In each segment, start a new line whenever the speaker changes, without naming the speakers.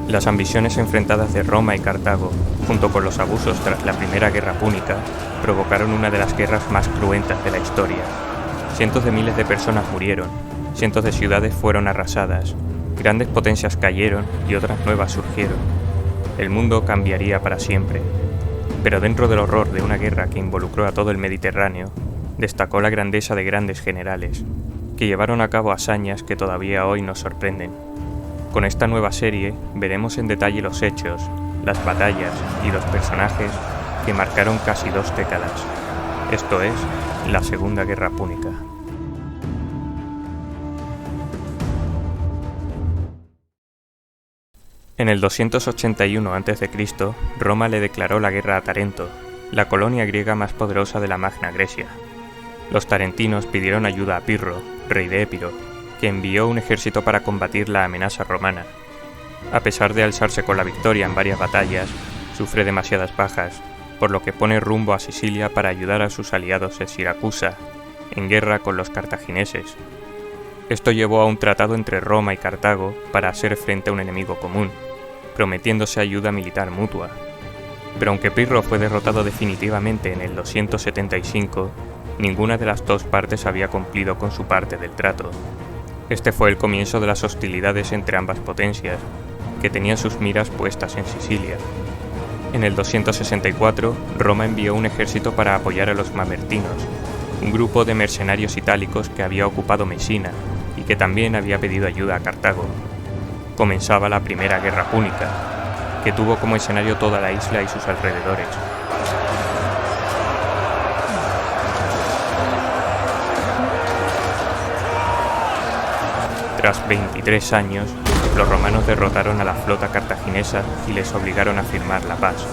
Las ambiciones enfrentadas de Roma y Cartago, junto con los abusos tras la Primera Guerra Púnica, provocaron una de las guerras más cruentas de la historia. Cientos de miles de personas murieron, cientos de ciudades fueron arrasadas, grandes potencias cayeron y otras nuevas surgieron. El mundo cambiaría para siempre. Pero dentro del horror de una guerra que involucró a todo el Mediterráneo, destacó la grandeza de grandes generales, que llevaron a cabo hazañas que todavía hoy nos sorprenden. Con esta nueva serie veremos en detalle los hechos, las batallas y los personajes que marcaron casi 2 décadas. Esto es, la Segunda Guerra Púnica. En el 281 a.C., Roma le declaró la guerra a Tarento, la colonia griega más poderosa de la Magna Grecia. Los tarentinos pidieron ayuda a Pirro, rey de Épiro, que envió un ejército para combatir la amenaza romana. A pesar de alzarse con la victoria en varias batallas, sufre demasiadas bajas, por lo que pone rumbo a Sicilia para ayudar a sus aliados en Siracusa, en guerra con los cartagineses. Esto llevó a un tratado entre Roma y Cartago para hacer frente a un enemigo común, prometiéndose ayuda militar mutua. Pero aunque Pirro fue derrotado definitivamente en el 275, ninguna de las dos partes había cumplido con su parte del trato. Este fue el comienzo de las hostilidades entre ambas potencias, que tenían sus miras puestas en Sicilia. En el 264, Roma envió un ejército para apoyar a los mamertinos, un grupo de mercenarios itálicos que había ocupado Mesina y que también había pedido ayuda a Cartago. Comenzaba la Primera Guerra Púnica, que tuvo como escenario toda la isla y sus alrededores. Tras 23 años, los romanos derrotaron a la flota cartaginesa y les obligaron a firmar la paz.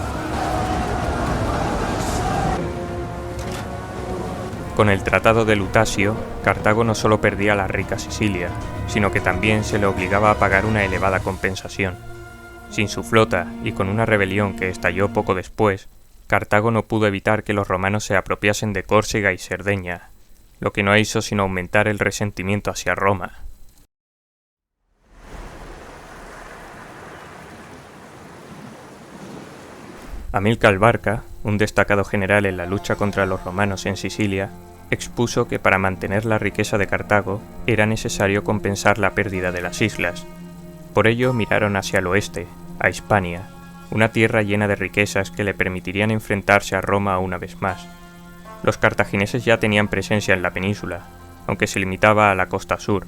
Con el Tratado de Lutasio, Cartago no solo perdía la rica Sicilia, sino que también se le obligaba a pagar una elevada compensación. Sin su flota y con una rebelión que estalló poco después, Cartago no pudo evitar que los romanos se apropiasen de Córcega y Cerdeña, lo que no hizo sino aumentar el resentimiento hacia Roma. Amílcar Barca, un destacado general en la lucha contra los romanos en Sicilia, expuso que para mantener la riqueza de Cartago era necesario compensar la pérdida de las islas. Por ello miraron hacia el oeste, a Hispania, una tierra llena de riquezas que le permitirían enfrentarse a Roma una vez más. Los cartagineses ya tenían presencia en la península, aunque se limitaba a la costa sur.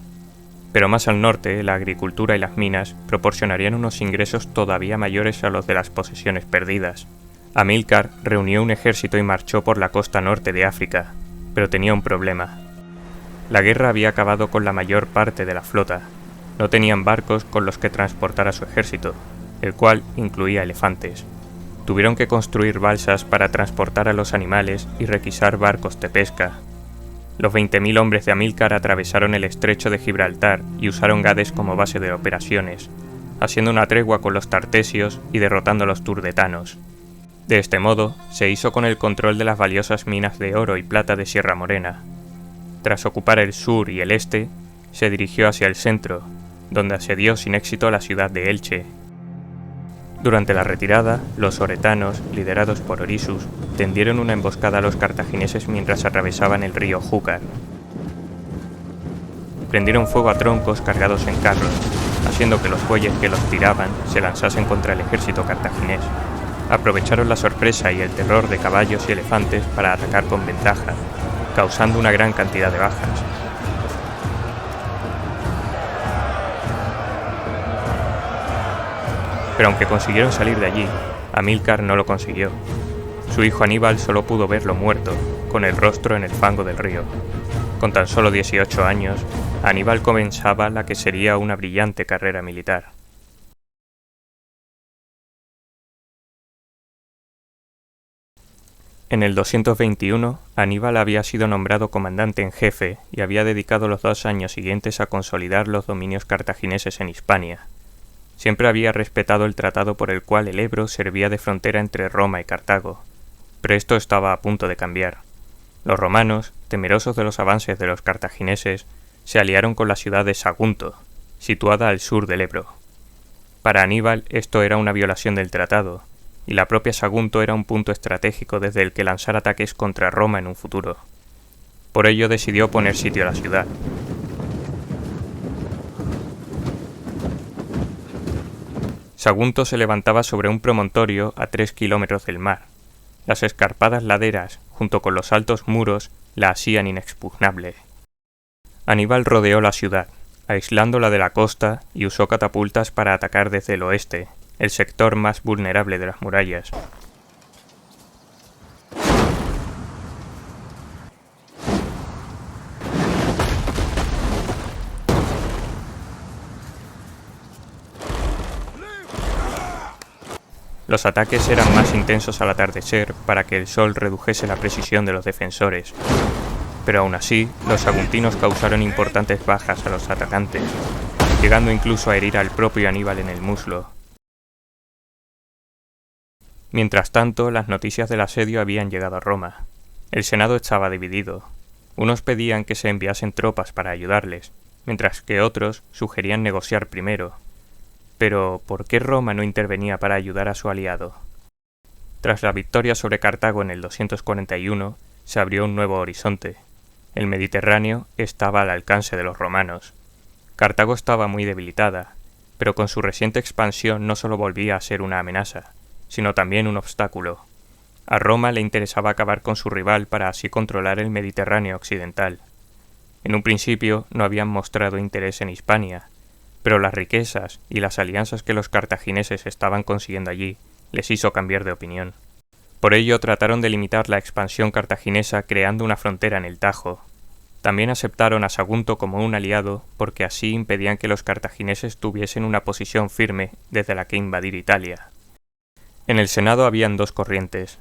Pero más al norte, la agricultura y las minas proporcionarían unos ingresos todavía mayores a los de las posesiones perdidas. Amílcar reunió un ejército y marchó por la costa norte de África, pero tenía un problema. La guerra había acabado con la mayor parte de la flota. No tenían barcos con los que transportar a su ejército, el cual incluía elefantes. Tuvieron que construir balsas para transportar a los animales y requisar barcos de pesca. Los 20.000 hombres de Amílcar atravesaron el estrecho de Gibraltar y usaron Gades como base de operaciones, haciendo una tregua con los tartesios y derrotando a los turdetanos. De este modo, se hizo con el control de las valiosas minas de oro y plata de Sierra Morena. Tras ocupar el sur y el este, se dirigió hacia el centro, donde asedió sin éxito a la ciudad de Elche. Durante la retirada, los oretanos, liderados por Orisus, tendieron una emboscada a los cartagineses mientras atravesaban el río Júcar. Prendieron fuego a troncos cargados en carros, haciendo que los bueyes que los tiraban se lanzasen contra el ejército cartaginés. Aprovecharon la sorpresa y el terror de caballos y elefantes para atacar con ventaja, causando una gran cantidad de bajas. Pero aunque consiguieron salir de allí, Amílcar no lo consiguió. Su hijo Aníbal solo pudo verlo muerto, con el rostro en el fango del río. Con tan solo 18 años, Aníbal comenzaba la que sería una brillante carrera militar. En el 221, Aníbal había sido nombrado comandante en jefe y había dedicado los 2 años siguientes a consolidar los dominios cartagineses en Hispania. Siempre había respetado el tratado por el cual el Ebro servía de frontera entre Roma y Cartago, pero esto estaba a punto de cambiar. Los romanos, temerosos de los avances de los cartagineses, se aliaron con la ciudad de Sagunto, situada al sur del Ebro. Para Aníbal esto era una violación del tratado, y la propia Sagunto era un punto estratégico desde el que lanzar ataques contra Roma en un futuro. Por ello decidió poner sitio a la ciudad. Sagunto se levantaba sobre un promontorio a 3 kilómetros del mar. Las escarpadas laderas, junto con los altos muros, la hacían inexpugnable. Aníbal rodeó la ciudad, aislándola de la costa, y usó catapultas para atacar desde el oeste, el sector más vulnerable de las murallas. Los ataques eran más intensos al atardecer para que el sol redujese la precisión de los defensores, pero aún así los saguntinos causaron importantes bajas a los atacantes, llegando incluso a herir al propio Aníbal en el muslo. Mientras tanto, las noticias del asedio habían llegado a Roma. El Senado estaba dividido. Unos pedían que se enviasen tropas para ayudarles, mientras que otros sugerían negociar primero. Pero, ¿por qué Roma no intervenía para ayudar a su aliado? Tras la victoria sobre Cartago en el 241, se abrió un nuevo horizonte. El Mediterráneo estaba al alcance de los romanos. Cartago estaba muy debilitada, pero con su reciente expansión no solo volvía a ser una amenaza, sino también un obstáculo. A Roma le interesaba acabar con su rival para así controlar el Mediterráneo occidental. En un principio no habían mostrado interés en Hispania, pero las riquezas y las alianzas que los cartagineses estaban consiguiendo allí les hizo cambiar de opinión. Por ello trataron de limitar la expansión cartaginesa creando una frontera en el Tajo. También aceptaron a Sagunto como un aliado porque así impedían que los cartagineses tuviesen una posición firme desde la que invadir Italia. En el Senado habían dos corrientes.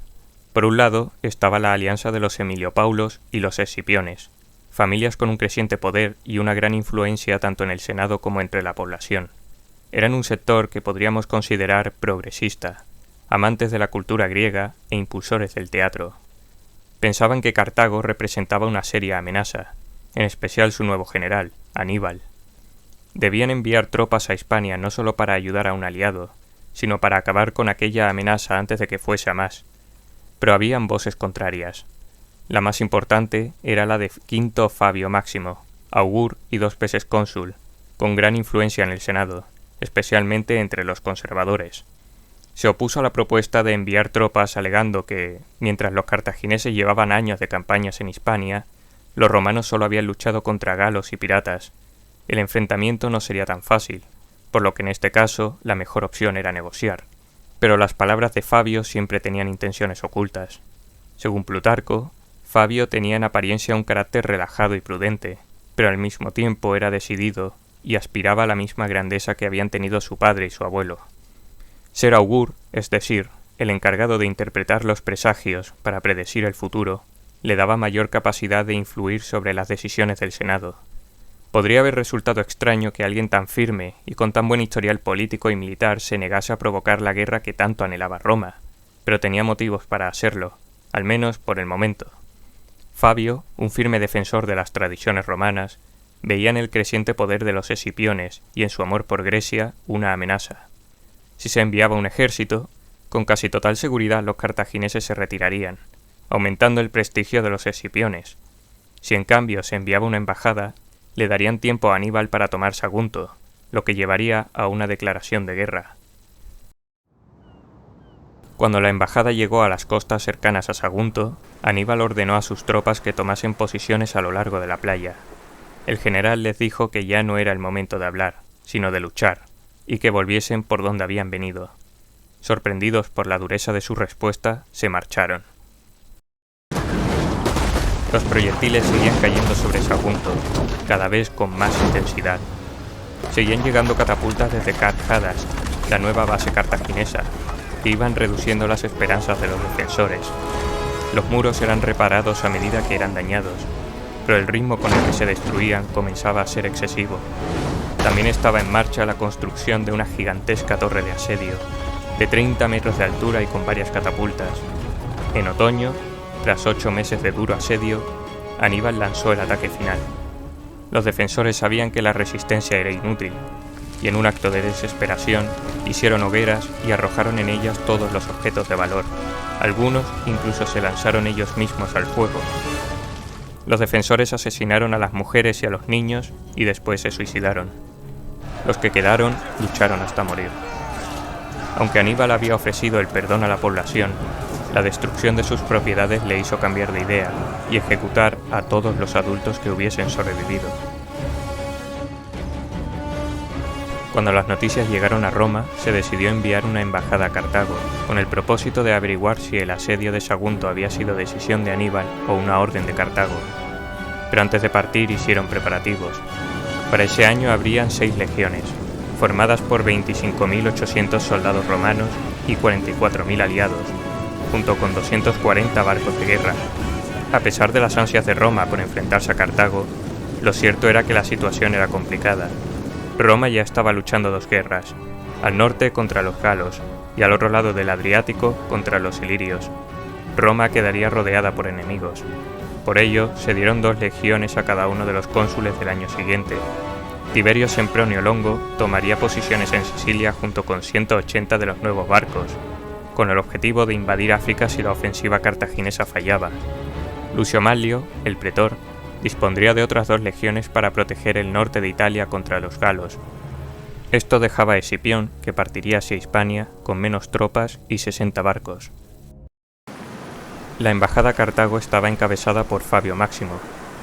Por un lado estaba la alianza de los Emiliopaulos y los Escipiones, familias con un creciente poder y una gran influencia tanto en el Senado como entre la población. Eran un sector que podríamos considerar progresista, amantes de la cultura griega e impulsores del teatro. Pensaban que Cartago representaba una seria amenaza, en especial su nuevo general, Aníbal. Debían enviar tropas a Hispania no solo para ayudar a un aliado, sino para acabar con aquella amenaza antes de que fuese a más. Pero habían voces contrarias. La más importante era la de Quinto Fabio Máximo, augur y 2 veces cónsul, con gran influencia en el Senado, especialmente entre los conservadores. Se opuso a la propuesta de enviar tropas alegando que, mientras los cartagineses llevaban años de campañas en Hispania, los romanos solo habían luchado contra galos y piratas. El enfrentamiento no sería tan fácil, por lo que en este caso la mejor opción era negociar. Pero las palabras de Fabio siempre tenían intenciones ocultas. Según Plutarco, Fabio tenía en apariencia un carácter relajado y prudente, pero al mismo tiempo era decidido y aspiraba a la misma grandeza que habían tenido su padre y su abuelo. Ser augur, es decir, el encargado de interpretar los presagios para predecir el futuro, le daba mayor capacidad de influir sobre las decisiones del Senado. Podría haber resultado extraño que alguien tan firme y con tan buen historial político y militar se negase a provocar la guerra que tanto anhelaba Roma, pero tenía motivos para hacerlo, al menos por el momento. Fabio, un firme defensor de las tradiciones romanas, veía en el creciente poder de los Escipiones y en su amor por Grecia una amenaza. Si se enviaba un ejército, con casi total seguridad los cartagineses se retirarían, aumentando el prestigio de los Escipiones. Si en cambio se enviaba una embajada, le darían tiempo a Aníbal para tomar Sagunto, lo que llevaría a una declaración de guerra. Cuando la embajada llegó a las costas cercanas a Sagunto, Aníbal ordenó a sus tropas que tomasen posiciones a lo largo de la playa. El general les dijo que ya no era el momento de hablar, sino de luchar, y que volviesen por donde habían venido. Sorprendidos por la dureza de su respuesta, se marcharon. Los proyectiles seguían cayendo sobre Sagunto, cada vez con más intensidad. Seguían llegando catapultas desde Cat Hadas, la nueva base cartaginesa, que iban reduciendo las esperanzas de los defensores. Los muros eran reparados a medida que eran dañados, pero el ritmo con el que se destruían comenzaba a ser excesivo. También estaba en marcha la construcción de una gigantesca torre de asedio, de 30 metros de altura y con varias catapultas. En otoño, tras 8 meses de duro asedio, Aníbal lanzó el ataque final. Los defensores sabían que la resistencia era inútil, y en un acto de desesperación hicieron hogueras y arrojaron en ellas todos los objetos de valor. Algunos incluso se lanzaron ellos mismos al fuego. Los defensores asesinaron a las mujeres y a los niños y después se suicidaron. Los que quedaron lucharon hasta morir. Aunque Aníbal había ofrecido el perdón a la población, la destrucción de sus propiedades le hizo cambiar de idea y ejecutar a todos los adultos que hubiesen sobrevivido. Cuando las noticias llegaron a Roma, se decidió enviar una embajada a Cartago, con el propósito de averiguar si el asedio de Sagunto había sido decisión de Aníbal o una orden de Cartago. Pero antes de partir hicieron preparativos. Para ese año habrían 6 legiones, formadas por 25.800 soldados romanos y 44.000 aliados, junto con 240 barcos de guerra. A pesar de las ansias de Roma por enfrentarse a Cartago, lo cierto era que la situación era complicada. Roma ya estaba luchando 2 guerras, al norte contra los galos y al otro lado del Adriático contra los ilirios. Roma quedaría rodeada por enemigos. Por ello, se dieron 2 legiones a cada uno de los cónsules del año siguiente. Tiberio Sempronio Longo tomaría posiciones en Sicilia junto con 180 de los nuevos barcos, con el objetivo de invadir África si la ofensiva cartaginesa fallaba. Lucio Manlio, el pretor, dispondría de otras 2 legiones para proteger el norte de Italia contra los galos. Esto dejaba a Escipión, que partiría hacia Hispania con menos tropas y 60 barcos. La embajada a Cartago estaba encabezada por Fabio Máximo,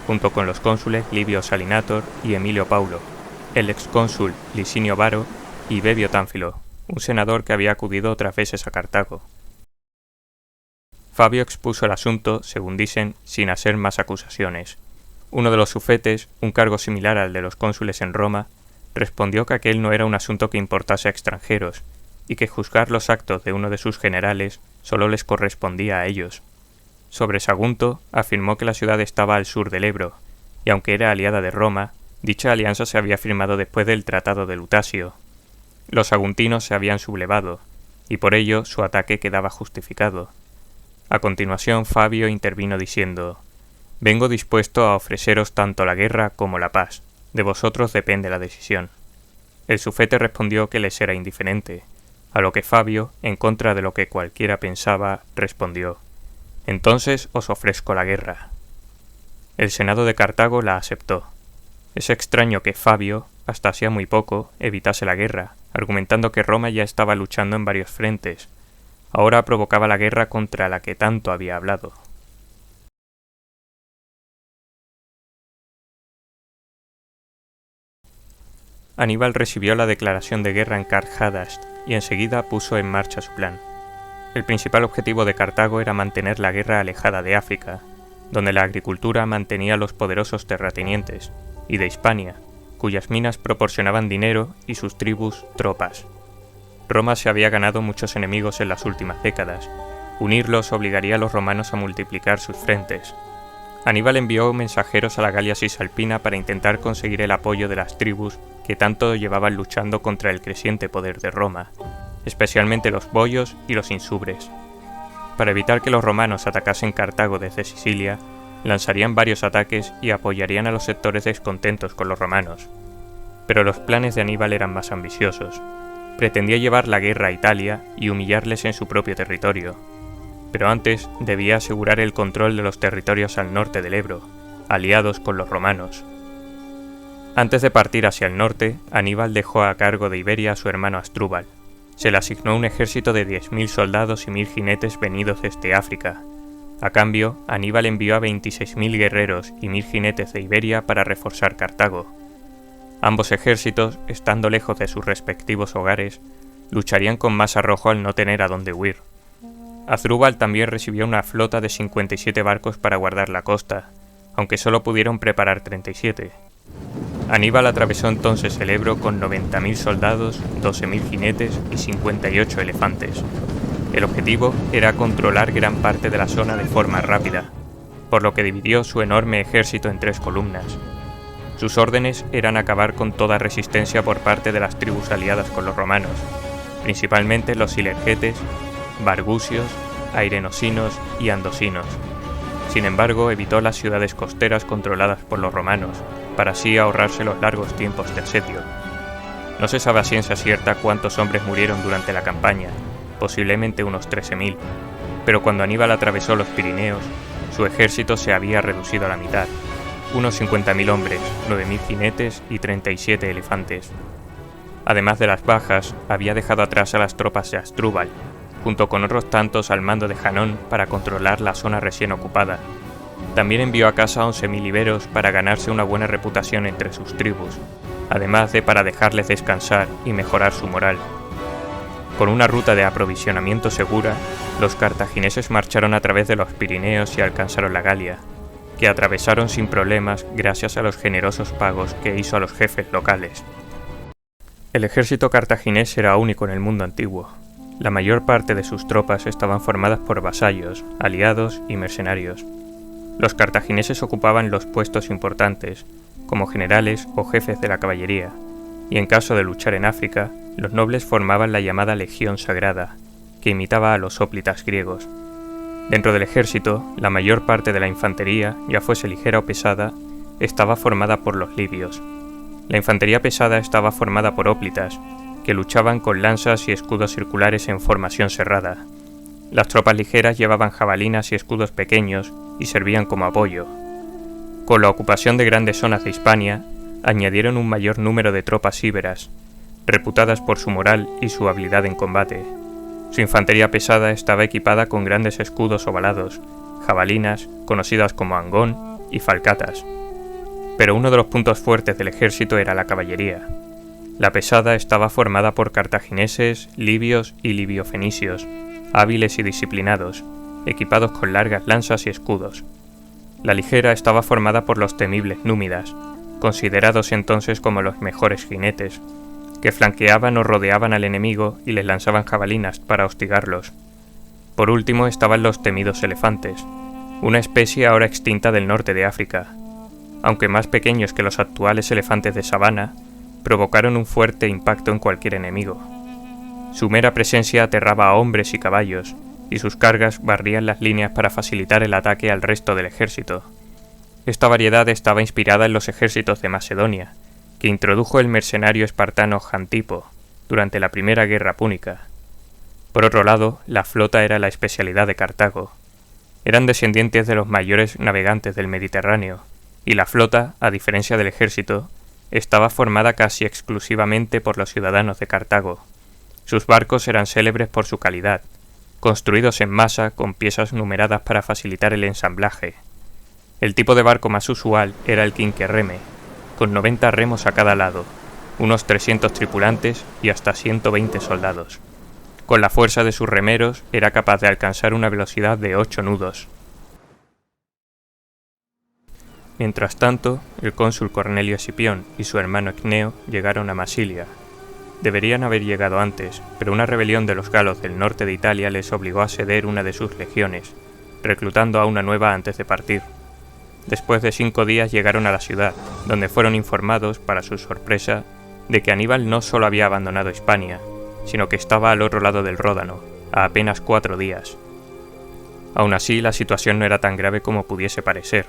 junto con los cónsules Livio Salinator y Emilio Paulo, el excónsul Licinio Varo y Bebio Tánfilo, un senador que había acudido otras veces a Cartago. Fabio expuso el asunto, según dicen, sin hacer más acusaciones. Uno de los sufetes, un cargo similar al de los cónsules en Roma, respondió que aquel no era un asunto que importase a extranjeros, y que juzgar los actos de uno de sus generales solo les correspondía a ellos. Sobre Sagunto, afirmó que la ciudad estaba al sur del Ebro, y aunque era aliada de Roma, dicha alianza se había firmado después del Tratado de Lutasio. Los saguntinos se habían sublevado, y por ello su ataque quedaba justificado. A continuación Fabio intervino diciendo: «Vengo dispuesto a ofreceros tanto la guerra como la paz. De vosotros depende la decisión». El sufete respondió que les era indiferente, a lo que Fabio, en contra de lo que cualquiera pensaba, respondió: «Entonces os ofrezco la guerra». El Senado de Cartago la aceptó. Es extraño que Fabio, hasta hacía muy poco, evitase la guerra, argumentando que Roma ya estaba luchando en varios frentes. Ahora provocaba la guerra contra la que tanto había hablado. Aníbal recibió la declaración de guerra en Carchadast y enseguida puso en marcha su plan. El principal objetivo de Cartago era mantener la guerra alejada de África, donde la agricultura mantenía a los poderosos terratenientes, y de Hispania, cuyas minas proporcionaban dinero y sus tribus tropas. Roma se había ganado muchos enemigos en las últimas décadas. Unirlos obligaría a los romanos a multiplicar sus frentes. Aníbal envió mensajeros a la Galia Cisalpina para intentar conseguir el apoyo de las tribus que tanto llevaban luchando contra el creciente poder de Roma, especialmente los boios y los insubres. Para evitar que los romanos atacasen Cartago desde Sicilia, lanzarían varios ataques y apoyarían a los sectores descontentos con los romanos. Pero los planes de Aníbal eran más ambiciosos. Pretendía llevar la guerra a Italia y humillarles en su propio territorio. Pero antes debía asegurar el control de los territorios al norte del Ebro, aliados con los romanos. Antes de partir hacia el norte, Aníbal dejó a cargo de Iberia a su hermano Asdrúbal. Se le asignó un ejército de 10.000 soldados y 1.000 jinetes venidos desde África. A cambio, Aníbal envió a 26.000 guerreros y 1.000 jinetes de Iberia para reforzar Cartago. Ambos ejércitos, estando lejos de sus respectivos hogares, lucharían con más arrojo al no tener a dónde huir. Asdrúbal también recibió una flota de 57 barcos para guardar la costa, aunque solo pudieron preparar 37. Aníbal atravesó entonces el Ebro con 90.000 soldados, 12.000 jinetes y 58 elefantes. El objetivo era controlar gran parte de la zona de forma rápida, por lo que dividió su enorme ejército en 3 columnas. Sus órdenes eran acabar con toda resistencia por parte de las tribus aliadas con los romanos, principalmente los silergetes, bargusios, airenosinos y andosinos. Sin embargo, evitó las ciudades costeras controladas por los romanos, para así ahorrarse los largos tiempos de asedio. No se sabe a ciencia cierta cuántos hombres murieron durante la campaña, posiblemente unos 13.000, pero cuando Aníbal atravesó los Pirineos, su ejército se había reducido a la mitad, unos 50.000 hombres, 9.000 jinetes y 37 elefantes. Además de las bajas, había dejado atrás a las tropas de Asdrúbal, junto con otros tantos al mando de Hanón para controlar la zona recién ocupada. También envió a casa a 11.000 iberos para ganarse una buena reputación entre sus tribus, además de para dejarles descansar y mejorar su moral. Con una ruta de aprovisionamiento segura, los cartagineses marcharon a través de los Pirineos y alcanzaron la Galia, que atravesaron sin problemas gracias a los generosos pagos que hizo a los jefes locales. El ejército cartaginés era único en el mundo antiguo. La mayor parte de sus tropas estaban formadas por vasallos, aliados y mercenarios. Los cartagineses ocupaban los puestos importantes, como generales o jefes de la caballería, y en caso de luchar en África, los nobles formaban la llamada Legión Sagrada, que imitaba a los hóplitas griegos. Dentro del ejército, la mayor parte de la infantería, ya fuese ligera o pesada, estaba formada por los libios. La infantería pesada estaba formada por hóplitas, que luchaban con lanzas y escudos circulares en formación cerrada. Las tropas ligeras llevaban jabalinas y escudos pequeños y servían como apoyo. Con la ocupación de grandes zonas de Hispania, añadieron un mayor número de tropas íberas, reputadas por su moral y su habilidad en combate. Su infantería pesada estaba equipada con grandes escudos ovalados, jabalinas, conocidas como angón, y falcatas. Pero uno de los puntos fuertes del ejército era la caballería. La pesada estaba formada por cartagineses, libios y libiofenicios, hábiles y disciplinados, equipados con largas lanzas y escudos. La ligera estaba formada por los temibles númidas, considerados entonces como los mejores jinetes, que flanqueaban o rodeaban al enemigo y les lanzaban jabalinas para hostigarlos. Por último estaban los temidos elefantes, una especie ahora extinta del norte de África. Aunque más pequeños que los actuales elefantes de sabana, provocaron un fuerte impacto en cualquier enemigo. Su mera presencia aterraba a hombres y caballos, y sus cargas barrían las líneas para facilitar el ataque al resto del ejército. Esta variedad estaba inspirada en los ejércitos de Macedonia, que introdujo el mercenario espartano Jantipo durante la Primera Guerra Púnica. Por otro lado, la flota era la especialidad de Cartago. Eran descendientes de los mayores navegantes del Mediterráneo, y la flota, a diferencia del ejército, estaba formada casi exclusivamente por los ciudadanos de Cartago. Sus barcos eran célebres por su calidad, construidos en masa con piezas numeradas para facilitar el ensamblaje. El tipo de barco más usual era el quinquerreme, con 90 remos a cada lado, unos 300 tripulantes y hasta 120 soldados. Con la fuerza de sus remeros era capaz de alcanzar una velocidad de 8 nudos. Mientras tanto, el cónsul Cornelio Escipión y su hermano Icneo llegaron a Masilia. Deberían haber llegado antes, pero una rebelión de los galos del norte de Italia les obligó a ceder una de sus legiones, reclutando a una nueva antes de partir. Después de 5 días llegaron a la ciudad, donde fueron informados, para su sorpresa, de que Aníbal no solo había abandonado Hispania, sino que estaba al otro lado del Ródano, a apenas 4 días. Aún así, la situación no era tan grave como pudiese parecer.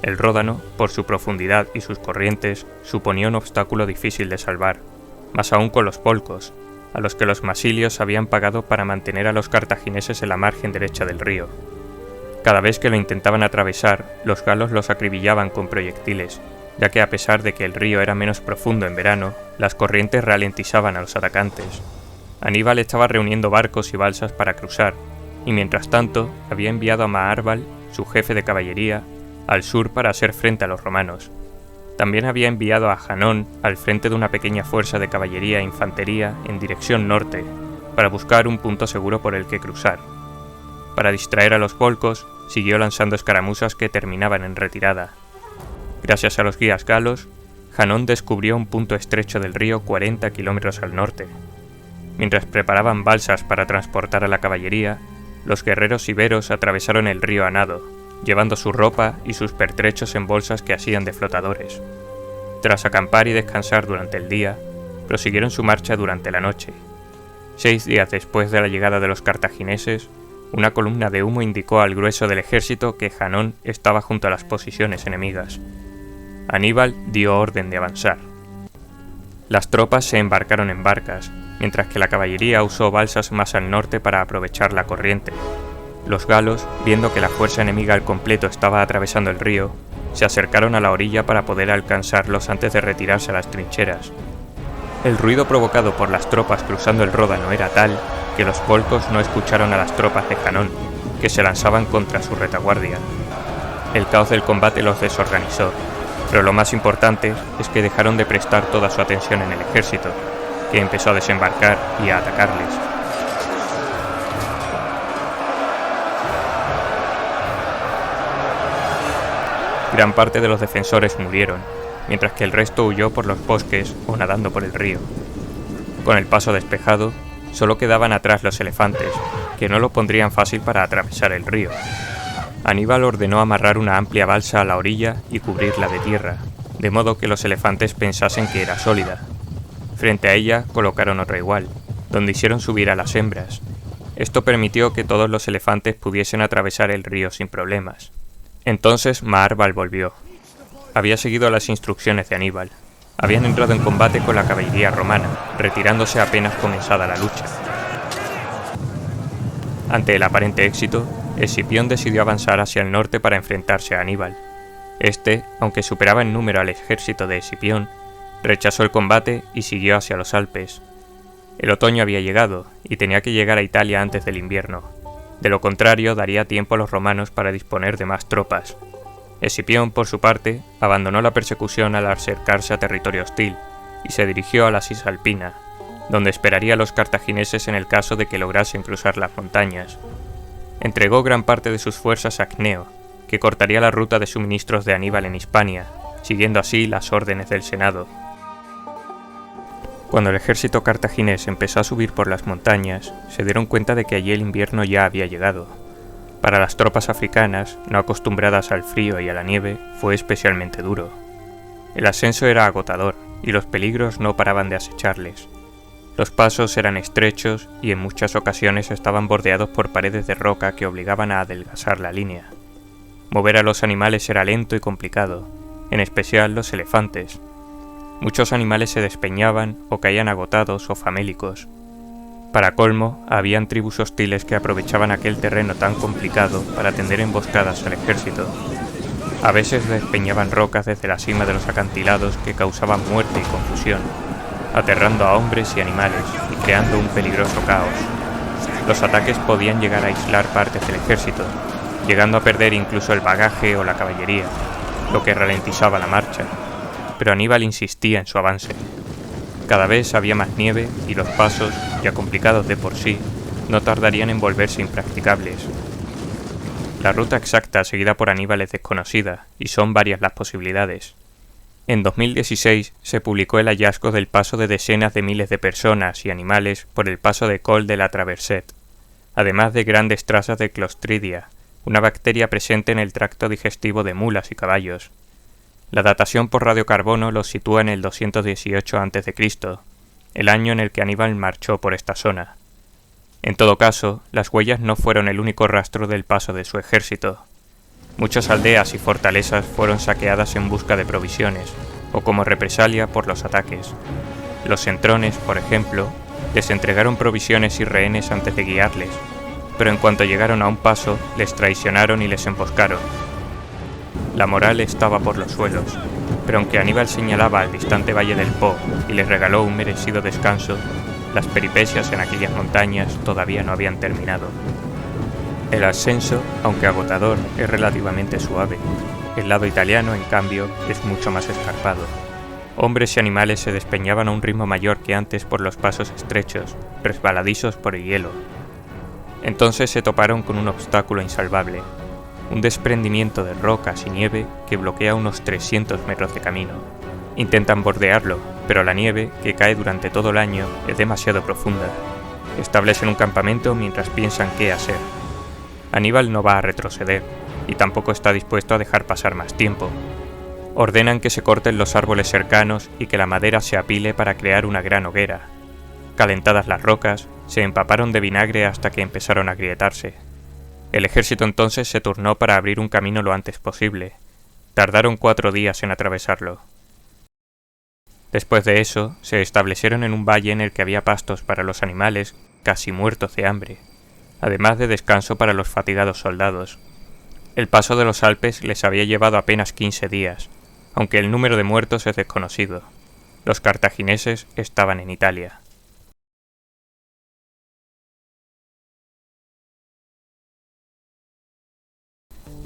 El Ródano, por su profundidad y sus corrientes, suponía un obstáculo difícil de salvar, más aún con los polcos, a los que los masilios habían pagado para mantener a los cartagineses en la margen derecha del río. Cada vez que lo intentaban atravesar, los galos los acribillaban con proyectiles, ya que a pesar de que el río era menos profundo en verano, las corrientes ralentizaban a los atacantes. Aníbal estaba reuniendo barcos y balsas para cruzar, y mientras tanto había enviado a Maárbal, su jefe de caballería, al sur para hacer frente a los romanos. También había enviado a Hanón al frente de una pequeña fuerza de caballería e infantería en dirección norte, para buscar un punto seguro por el que cruzar. Para distraer a los volcos, siguió lanzando escaramuzas que terminaban en retirada. Gracias a los guías galos, Hanón descubrió un punto estrecho del río 40 kilómetros al norte. Mientras preparaban balsas para transportar a la caballería, los guerreros iberos atravesaron el río a nado, llevando su ropa y sus pertrechos en bolsas que hacían de flotadores. Tras acampar y descansar durante el día, prosiguieron su marcha durante la noche. 6 días después de la llegada de los cartagineses, una columna de humo indicó al grueso del ejército que Hanón estaba junto a las posiciones enemigas. Aníbal dio orden de avanzar. Las tropas se embarcaron en barcas, mientras que la caballería usó balsas más al norte para aprovechar la corriente. Los galos, viendo que la fuerza enemiga al completo estaba atravesando el río, se acercaron a la orilla para poder alcanzarlos antes de retirarse a las trincheras. El ruido provocado por las tropas cruzando el Ródano era tal que los volcos no escucharon a las tropas de Janón, que se lanzaban contra su retaguardia. El caos del combate los desorganizó, pero lo más importante es que dejaron de prestar toda su atención en el ejército, que empezó a desembarcar y a atacarles. Gran parte de los defensores murieron, mientras que el resto huyó por los bosques o nadando por el río. Con el paso despejado, solo quedaban atrás los elefantes, que no lo pondrían fácil para atravesar el río. Aníbal ordenó amarrar una amplia balsa a la orilla y cubrirla de tierra, de modo que los elefantes pensasen que era sólida. Frente a ella colocaron otra igual, donde hicieron subir a las hembras. Esto permitió que todos los elefantes pudiesen atravesar el río sin problemas. Entonces Maarbal volvió. Había seguido las instrucciones de Aníbal. Habían entrado en combate con la caballería romana, retirándose apenas comenzada la lucha. Ante el aparente éxito, Escipión decidió avanzar hacia el norte para enfrentarse a Aníbal. Este, aunque superaba en número al ejército de Escipión, rechazó el combate y siguió hacia los Alpes. El otoño había llegado y tenía que llegar a Italia antes del invierno. De lo contrario, daría tiempo a los romanos para disponer de más tropas. Escipión, por su parte, abandonó la persecución al acercarse a territorio hostil y se dirigió a la Cisalpina, donde esperaría a los cartagineses en el caso de que lograsen cruzar las montañas. Entregó gran parte de sus fuerzas a Cneo, que cortaría la ruta de suministros de Aníbal en Hispania, siguiendo así las órdenes del Senado. Cuando el ejército cartaginés empezó a subir por las montañas, se dieron cuenta de que allí el invierno ya había llegado. Para las tropas africanas, no acostumbradas al frío y a la nieve, fue especialmente duro. El ascenso era agotador, y los peligros no paraban de acecharles. Los pasos eran estrechos y en muchas ocasiones estaban bordeados por paredes de roca que obligaban a adelgazar la línea. Mover a los animales era lento y complicado, en especial los elefantes. Muchos animales se despeñaban o caían agotados o famélicos. Para colmo, habían tribus hostiles que aprovechaban aquel terreno tan complicado para tender emboscadas al ejército. A veces despeñaban rocas desde la cima de los acantilados que causaban muerte y confusión, aterrando a hombres y animales y creando un peligroso caos. Los ataques podían llegar a aislar partes del ejército, llegando a perder incluso el bagaje o la caballería, lo que ralentizaba la marcha, pero Aníbal insistía en su avance. Cada vez había más nieve y los pasos, ya complicados de por sí, no tardarían en volverse impracticables. La ruta exacta seguida por Aníbal es desconocida y son varias las posibilidades. En 2016 se publicó el hallazgo del paso de decenas de miles de personas y animales por el paso de Col de la Traverset, además de grandes trazas de Clostridia, una bacteria presente en el tracto digestivo de mulas y caballos. La datación por radiocarbono los sitúa en el 218 a.C., el año en el que Aníbal marchó por esta zona. En todo caso, las huellas no fueron el único rastro del paso de su ejército. Muchas aldeas y fortalezas fueron saqueadas en busca de provisiones, o como represalia por los ataques. Los centrones, por ejemplo, les entregaron provisiones y rehenes antes de guiarles, pero en cuanto llegaron a un paso, les traicionaron y les emboscaron. La moral estaba por los suelos, pero aunque Aníbal señalaba al distante valle del Po y les regaló un merecido descanso, las peripecias en aquellas montañas todavía no habían terminado. El ascenso, aunque agotador, es relativamente suave. El lado italiano, en cambio, es mucho más escarpado. Hombres y animales se despeñaban a un ritmo mayor que antes por los pasos estrechos, resbaladizos por el hielo. Entonces se toparon con un obstáculo insalvable, un desprendimiento de rocas y nieve que bloquea unos 300 metros de camino. Intentan bordearlo, pero la nieve, que cae durante todo el año, es demasiado profunda. Establecen un campamento mientras piensan qué hacer. Aníbal no va a retroceder, y tampoco está dispuesto a dejar pasar más tiempo. Ordenan que se corten los árboles cercanos y que la madera se apile para crear una gran hoguera. Calentadas las rocas, se empaparon de vinagre hasta que empezaron a agrietarse. El ejército entonces se turnó para abrir un camino lo antes posible. Tardaron 4 días en atravesarlo. Después de eso, se establecieron en un valle en el que había pastos para los animales casi muertos de hambre, además de descanso para los fatigados soldados. El paso de los Alpes les había llevado apenas 15 días, aunque el número de muertos es desconocido. Los cartagineses estaban en Italia.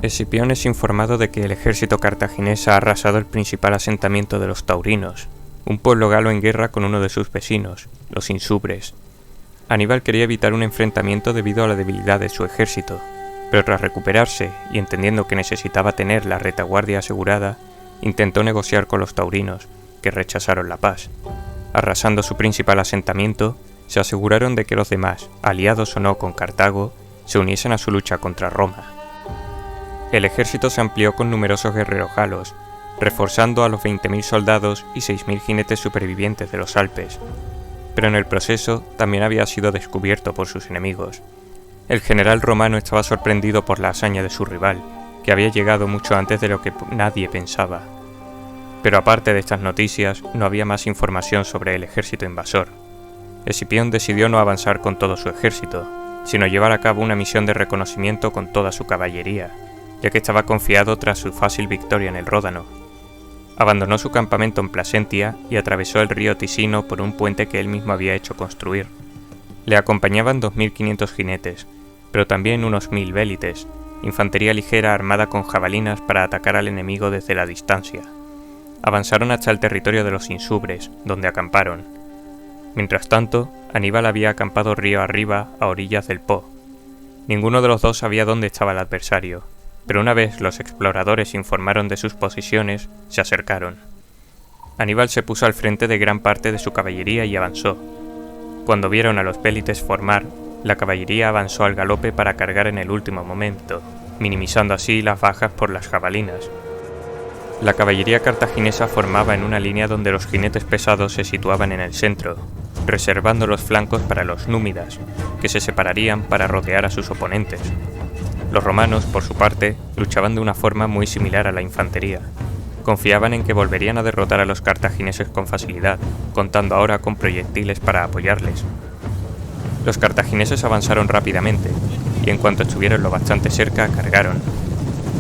Escipión es informado de que el ejército cartaginés ha arrasado el principal asentamiento de los taurinos, un pueblo galo en guerra con uno de sus vecinos, los insubres. Aníbal quería evitar un enfrentamiento debido a la debilidad de su ejército, pero tras recuperarse y entendiendo que necesitaba tener la retaguardia asegurada, intentó negociar con los taurinos, que rechazaron la paz. Arrasando su principal asentamiento, se aseguraron de que los demás, aliados o no con Cartago, se uniesen a su lucha contra Roma. El ejército se amplió con numerosos guerreros galos, reforzando a los 20.000 soldados y 6.000 jinetes supervivientes de los Alpes, pero en el proceso también había sido descubierto por sus enemigos. El general romano estaba sorprendido por la hazaña de su rival, que había llegado mucho antes de lo que nadie pensaba. Pero aparte de estas noticias, no había más información sobre el ejército invasor. Escipión decidió no avanzar con todo su ejército, sino llevar a cabo una misión de reconocimiento con toda su caballería, ya que estaba confiado tras su fácil victoria en el Ródano. Abandonó su campamento en Placentia y atravesó el río Tisino por un puente que él mismo había hecho construir. Le acompañaban 2.500 jinetes, pero también unos 1.000 vélites, infantería ligera armada con jabalinas para atacar al enemigo desde la distancia. Avanzaron hasta el territorio de los insubres, donde acamparon. Mientras tanto, Aníbal había acampado río arriba a orillas del Po. Ninguno de los dos sabía dónde estaba el adversario, pero una vez los exploradores informaron de sus posiciones, se acercaron. Aníbal se puso al frente de gran parte de su caballería y avanzó. Cuando vieron a los vélites formar, la caballería avanzó al galope para cargar en el último momento, minimizando así las bajas por las jabalinas. La caballería cartaginesa formaba en una línea donde los jinetes pesados se situaban en el centro, reservando los flancos para los númidas, que se separarían para rodear a sus oponentes. Los romanos, por su parte, luchaban de una forma muy similar a la infantería. Confiaban en que volverían a derrotar a los cartagineses con facilidad, contando ahora con proyectiles para apoyarles. Los cartagineses avanzaron rápidamente, y en cuanto estuvieron lo bastante cerca, cargaron.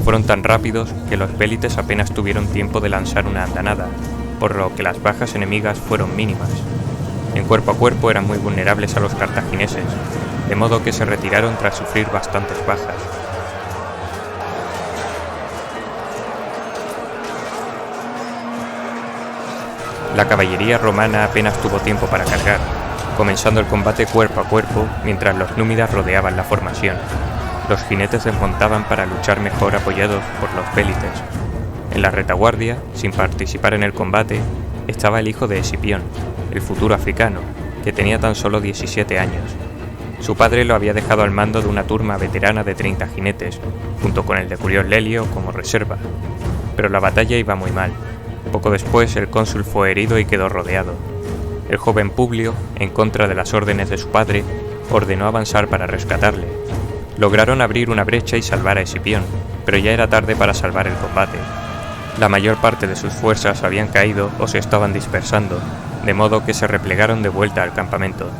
Fueron tan rápidos que los vélites apenas tuvieron tiempo de lanzar una andanada, por lo que las bajas enemigas fueron mínimas. En cuerpo a cuerpo eran muy vulnerables a los cartagineses, de modo que se retiraron tras sufrir bastantes bajas. La caballería romana apenas tuvo tiempo para cargar, comenzando el combate cuerpo a cuerpo mientras los númidas rodeaban la formación. Los jinetes desmontaban para luchar mejor apoyados por los vélites. En la retaguardia, sin participar en el combate, estaba el hijo de Escipión, el futuro africano, que tenía tan solo 17 años. Su padre lo había dejado al mando de una turma veterana de 30 jinetes, junto con el decurión Lelio como reserva. Pero la batalla iba muy mal. Poco después el cónsul fue herido y quedó rodeado. El joven Publio, en contra de las órdenes de su padre, ordenó avanzar para rescatarle. Lograron abrir una brecha y salvar a Escipión, pero ya era tarde para salvar el combate. La mayor parte de sus fuerzas habían caído o se estaban dispersando, de modo que se replegaron de vuelta al campamento.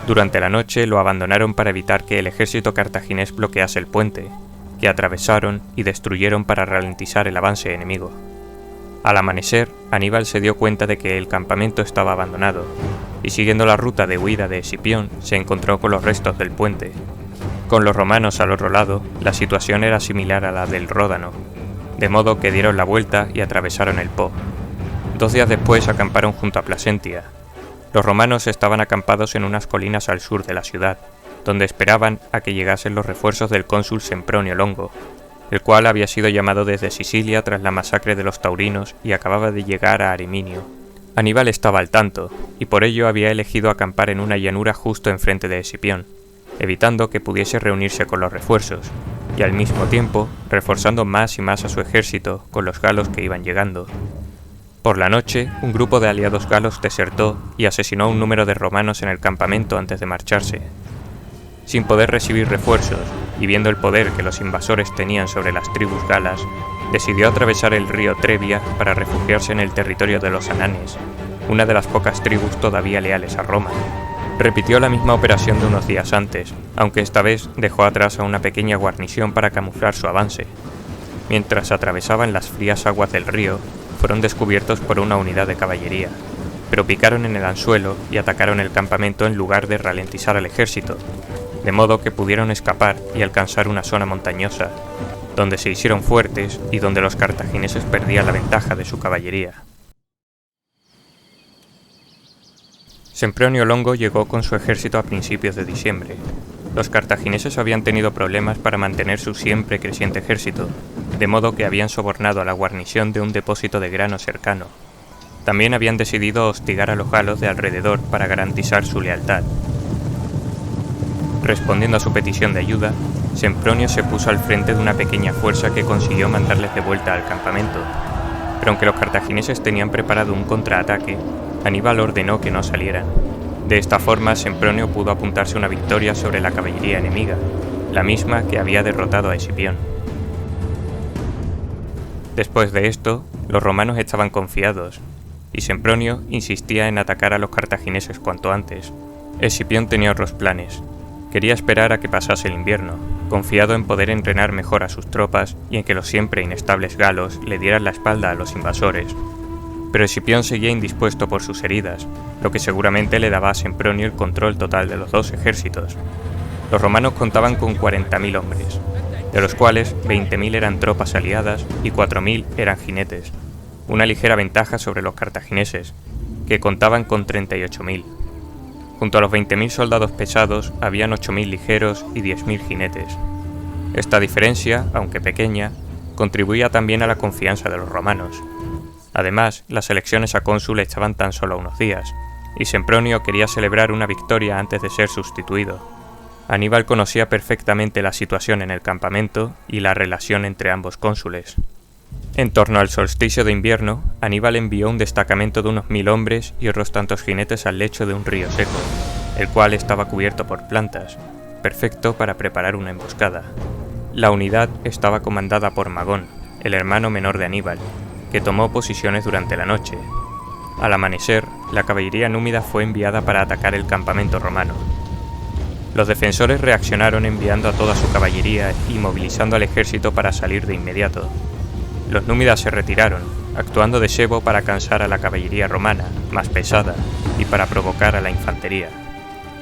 Durante la noche lo abandonaron para evitar que el ejército cartaginés bloquease el puente, que atravesaron y destruyeron para ralentizar el avance enemigo. Al amanecer, Aníbal se dio cuenta de que el campamento estaba abandonado, y siguiendo la ruta de huida de Escipión, se encontró con los restos del puente. Con los romanos al otro lado, la situación era similar a la del Ródano, de modo que dieron la vuelta y atravesaron el Po. 2 días después acamparon junto a Placentia. Los romanos estaban acampados en unas colinas al sur de la ciudad, donde esperaban a que llegasen los refuerzos del cónsul Sempronio Longo, el cual había sido llamado desde Sicilia tras la masacre de los taurinos y acababa de llegar a Ariminio. Aníbal estaba al tanto, y por ello había elegido acampar en una llanura justo enfrente de Escipión, evitando que pudiese reunirse con los refuerzos, y al mismo tiempo reforzando más y más a su ejército con los galos que iban llegando. Por la noche, un grupo de aliados galos desertó y asesinó a un número de romanos en el campamento antes de marcharse. Sin poder recibir refuerzos, y viendo el poder que los invasores tenían sobre las tribus galas, decidió atravesar el río Trebia para refugiarse en el territorio de los Ananes, una de las pocas tribus todavía leales a Roma. Repitió la misma operación de unos días antes, aunque esta vez dejó atrás a una pequeña guarnición para camuflar su avance. Mientras atravesaban las frías aguas del río, fueron descubiertos por una unidad de caballería, pero picaron en el anzuelo y atacaron el campamento en lugar de ralentizar al ejército, de modo que pudieron escapar y alcanzar una zona montañosa, donde se hicieron fuertes y donde los cartagineses perdían la ventaja de su caballería. Sempronio Longo llegó con su ejército a principios de diciembre. Los cartagineses habían tenido problemas para mantener su siempre creciente ejército, de modo que habían sobornado a la guarnición de un depósito de grano cercano. También habían decidido hostigar a los galos de alrededor para garantizar su lealtad. Respondiendo a su petición de ayuda, Sempronio se puso al frente de una pequeña fuerza que consiguió mandarles de vuelta al campamento. Pero aunque los cartagineses tenían preparado un contraataque, Aníbal ordenó que no salieran. De esta forma, Sempronio pudo apuntarse una victoria sobre la caballería enemiga, la misma que había derrotado a Escipión. Después de esto, los romanos estaban confiados, y Sempronio insistía en atacar a los cartagineses cuanto antes. Escipión tenía otros planes. Quería esperar a que pasase el invierno, confiado en poder entrenar mejor a sus tropas y en que los siempre inestables galos le dieran la espalda a los invasores. Pero Escipión seguía indispuesto por sus heridas, lo que seguramente le daba a Sempronio el control total de los dos ejércitos. Los romanos contaban con 40.000 hombres, de los cuales 20.000 eran tropas aliadas y 4.000 eran jinetes, una ligera ventaja sobre los cartagineses, que contaban con 38.000. Junto a los 20.000 soldados pesados habían 8.000 ligeros y 10.000 jinetes. Esta diferencia, aunque pequeña, contribuía también a la confianza de los romanos. Además, las elecciones a cónsul estaban tan solo a unos días, y Sempronio quería celebrar una victoria antes de ser sustituido. Aníbal conocía perfectamente la situación en el campamento y la relación entre ambos cónsules. En torno al solsticio de invierno, Aníbal envió un destacamento de unos 1.000 hombres y otros tantos jinetes al lecho de un río seco, el cual estaba cubierto por plantas, perfecto para preparar una emboscada. La unidad estaba comandada por Magón, el hermano menor de Aníbal, que tomó posiciones durante la noche. Al amanecer, la caballería númida fue enviada para atacar el campamento romano. Los defensores reaccionaron enviando a toda su caballería y movilizando al ejército para salir de inmediato. Los númidas se retiraron, actuando de cebo para cansar a la caballería romana, más pesada, y para provocar a la infantería.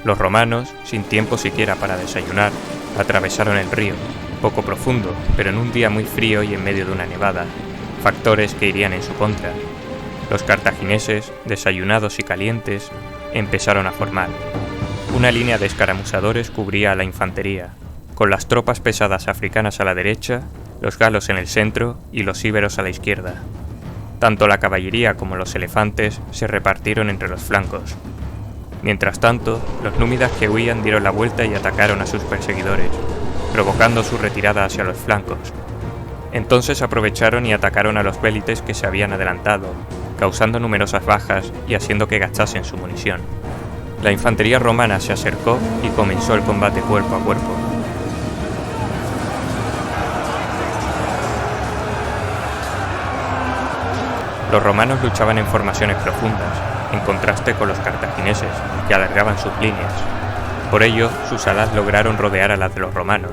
Los romanos, sin tiempo siquiera para desayunar, atravesaron el río, poco profundo, pero en un día muy frío y en medio de una nevada, factores que irían en su contra. Los cartagineses, desayunados y calientes, empezaron a formar. Una línea de escaramuzadores cubría a la infantería, con las tropas pesadas africanas a la derecha, los galos en el centro y los íberos a la izquierda. Tanto la caballería como los elefantes se repartieron entre los flancos. Mientras tanto, los númidas que huían dieron la vuelta y atacaron a sus perseguidores, provocando su retirada hacia los flancos. Entonces aprovecharon y atacaron a los vélites que se habían adelantado, causando numerosas bajas y haciendo que gastasen su munición. La infantería romana se acercó y comenzó el combate cuerpo a cuerpo. Los romanos luchaban en formaciones profundas, en contraste con los cartagineses, que alargaban sus líneas. Por ello, sus alas lograron rodear a las de los romanos.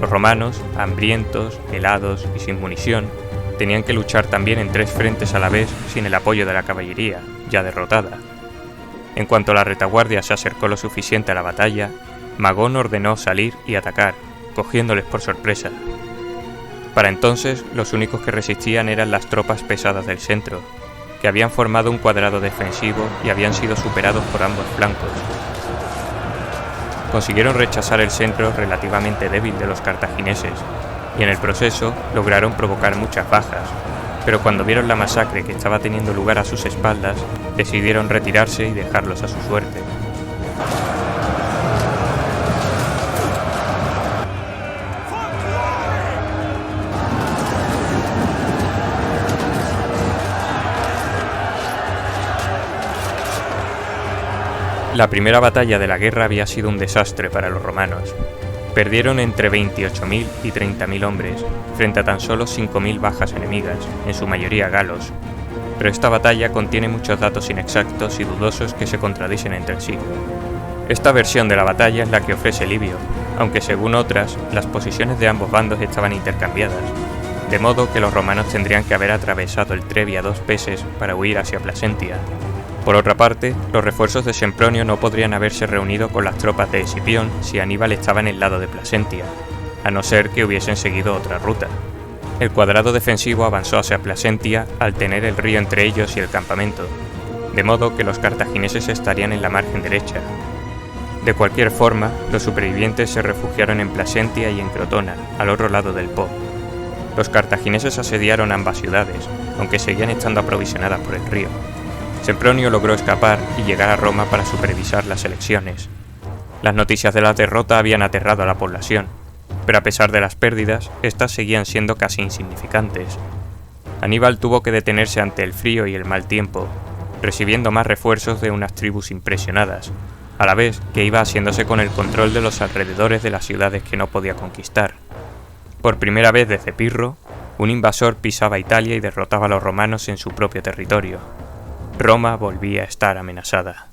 Los romanos, hambrientos, helados y sin munición, tenían que luchar también en 3 frentes a la vez sin el apoyo de la caballería, ya derrotada. En cuanto la retaguardia se acercó lo suficiente a la batalla, Magón ordenó salir y atacar, cogiéndoles por sorpresa. Para entonces, los únicos que resistían eran las tropas pesadas del centro, que habían formado un cuadrado defensivo y habían sido superados por ambos flancos. Consiguieron rechazar el centro relativamente débil de los cartagineses, y en el proceso lograron provocar muchas bajas, pero cuando vieron la masacre que estaba teniendo lugar a sus espaldas, decidieron retirarse y dejarlos a su suerte. La primera batalla de la guerra había sido un desastre para los romanos. Perdieron entre 28.000 y 30.000 hombres, frente a tan solo 5.000 bajas enemigas, en su mayoría galos. Pero esta batalla contiene muchos datos inexactos y dudosos que se contradicen entre sí. Esta versión de la batalla es la que ofrece Livio, aunque según otras, las posiciones de ambos bandos estaban intercambiadas, de modo que los romanos tendrían que haber atravesado el Trevi a 2 veces para huir hacia Placentia. Por otra parte, los refuerzos de Sempronio no podrían haberse reunido con las tropas de Escipión si Aníbal estaba en el lado de Placentia, a no ser que hubiesen seguido otra ruta. El cuadrado defensivo avanzó hacia Placentia al tener el río entre ellos y el campamento, de modo que los cartagineses estarían en la margen derecha. De cualquier forma, los supervivientes se refugiaron en Placentia y en Crotona, al otro lado del Po. Los cartagineses asediaron ambas ciudades, aunque seguían estando aprovisionadas por el río. Sempronio logró escapar y llegar a Roma para supervisar las elecciones. Las noticias de la derrota habían aterrado a la población, pero a pesar de las pérdidas, estas seguían siendo casi insignificantes. Aníbal tuvo que detenerse ante el frío y el mal tiempo, recibiendo más refuerzos de unas tribus impresionadas, a la vez que iba haciéndose con el control de los alrededores de las ciudades que no podía conquistar. Por primera vez desde Pirro, un invasor pisaba Italia y derrotaba a los romanos en su propio territorio. Roma volvía a estar amenazada.